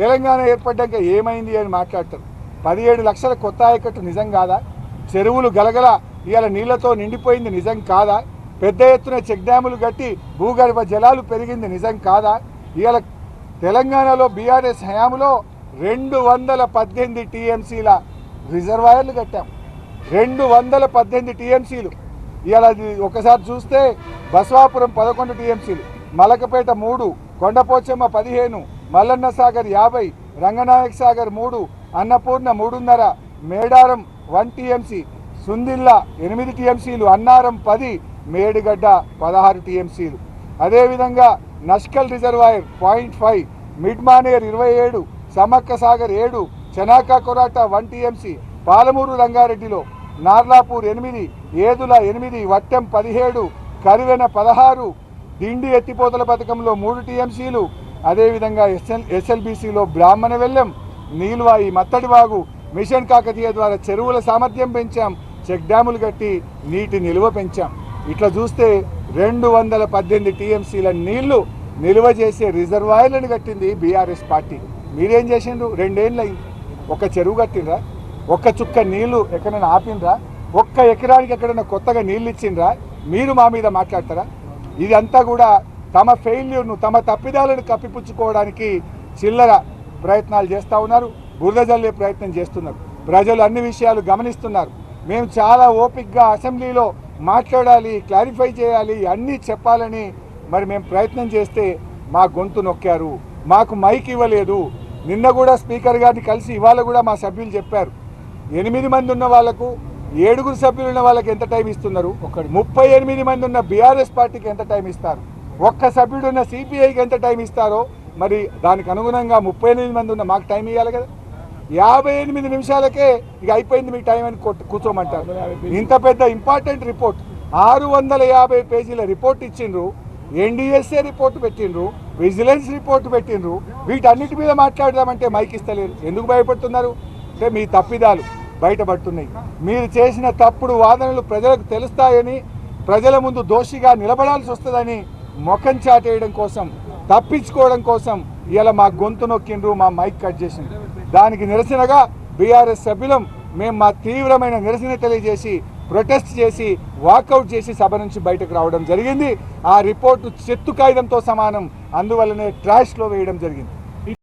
తెలంగాణ ఏర్పడ్డాక ఏమైంది అని మాట్లాడతారు. 17 లక్షల కొత్త ఆయకట్టు నిజం కాదా? చెరువులు గలగల ఇవాళ నీళ్లతో నిండిపోయింది నిజం కాదా? పెద్ద ఎత్తున చెక్ డ్యాములు కట్టి భూగర్భ జలాలు పెరిగింది నిజం కాదా? ఇవాళ తెలంగాణలో బీఆర్ఎస్ హయాంలో 218 టీఎంసీల రిజర్వాయర్లు కట్టాం. 218 టీఎంసీలు. ఇవాళ ఒకసారి చూస్తే బస్వాపురం 11 టీఎంసీలు, మలకపేట 3, కొండపోచమ్మ 15, మల్లన్న సాగర్ 50, రంగనాయక సాగర్ 3, అన్నపూర్ణ 3.5, మేడారం 1 టీఎంసీ, సుందిల్లా 8 టీఎంసీలు, అన్నారం 10, మేడిగడ్డ 16 టీఎంసీలు. అదేవిధంగా Nashkal reservoir 0.5, mid Maner 27, Sammakka Sagar 7, Chanaka Korata 1 TMC, Palamuru రంగారెడ్డిలో నార్లాపూర్ 8, ఏదుల 8, వట్టెం 17, కరివెన 16, దిండి ఎత్తిపోతల పథకంలో 3 టీఎంసీలు. అదేవిధంగా ఎస్ఎల్బీసీలో బ్రాహ్మణ వెల్లెం, నీల్వాయి, మత్తడివాగు, మిషన్ కాకతీయ ద్వారా చెరువుల సామర్థ్యం పెంచాం, చెక్ డ్యాములు కట్టి నీటి నిల్వ పెంచాం. ఇట్లా చూస్తే 218 టీఎంసీల నీళ్లు నిల్వ చేసే రిజర్వాయర్లను కట్టింది బీఆర్ఎస్ పార్టీ. మీరేం చేసిండ్రు? 2 ఏళ్ళు అయింది. ఒక చెరువు కట్టిండ్రా? ఒక్క చుక్క నీళ్లు ఎక్కడైనా ఆపిండ్రా? ఒక్క ఎకరానికి ఎక్కడైనా కొత్తగా నీళ్ళు ఇచ్చిండ్రా? మీరు మా మీద మాట్లాడతారా? ఇదంతా కూడా తమ ఫెయిల్యూర్ను, తమ తప్పిదాలను కప్పిపుచ్చుకోవడానికి చిల్లర ప్రయత్నాలు చేస్తూ ఉన్నారు, బురద జల్లే ప్రయత్నం చేస్తున్నారు. ప్రజలు అన్ని విషయాలు గమనిస్తున్నారు. మేము చాలా ఓపికగా అసెంబ్లీలో మాట్లాడాలి, క్లారిఫై చేయాలి, అన్నీ చెప్పాలని మరి మేము ప్రయత్నం చేస్తే మా గొంతు నొక్కారు, మాకు మైక్ ఇవ్వలేదు. నిన్న కూడా స్పీకర్ గారిని కలిసి ఇవాళ కూడా మా సభ్యులు చెప్పారు, 8 మంది ఉన్న వాళ్ళకు 7 సభ్యులు ఉన్న వాళ్ళకి ఎంత టైం ఇస్తున్నారు? 38 మంది ఉన్న బీఆర్ఎస్ పార్టీకి ఎంత టైం ఇస్తారు? ఒక్క సభ్యుడు ఉన్న సిపిఐకి ఎంత టైం ఇస్తారో మరి దానికి అనుగుణంగా 38 మంది ఉన్న మాకు టైం ఇవ్వాలి కదా. 58 నిమిషాలకే ఇక అయిపోయింది మీ టైం అని కూర్చోమంటారు. ఇంత పెద్ద ఇంపార్టెంట్ రిపోర్ట్, 650 పేజీల రిపోర్ట్ ఇచ్చిండ్రు, ఎన్డీఎస్ఏ రిపోర్ట్ పెట్టిండ్రు, విజిలెన్స్ రిపోర్ట్ పెట్టిండ్రు. వీటన్నిటి మీద మాట్లాడదామంటే మైక్ ఇస్తలేరు. ఎందుకు భయపడుతున్నారు అంటే మీ తప్పిదాలు బయటపడుతున్నాయి. మీరు చేసిన తప్పుడు వాదనలు ప్రజలకు తెలుస్తాయని, ప్రజల ముందు దోషిగా నిలబడాల్సి వస్తుందని ముఖం చాటేయడం కోసం, తప్పించుకోవడం కోసం ఇలా మా గొంతు నొక్కిండ్రు, మా మైక్ కట్ చేసిండ్రు. దానికి నిరసనగా బీఆర్ఎస్ సభ్యులం మేము మా తీవ్రమైన నిరసన తెలియజేసి ప్రొటెస్ట్ చేసి వాకౌట్ చేసి సభ నుంచి బయటకు రావడం జరిగింది. ఆ రిపోర్టు చెత్త కాగితంతో సమానం, అందువల్లనే ట్రాష్లో వేయడం జరిగింది.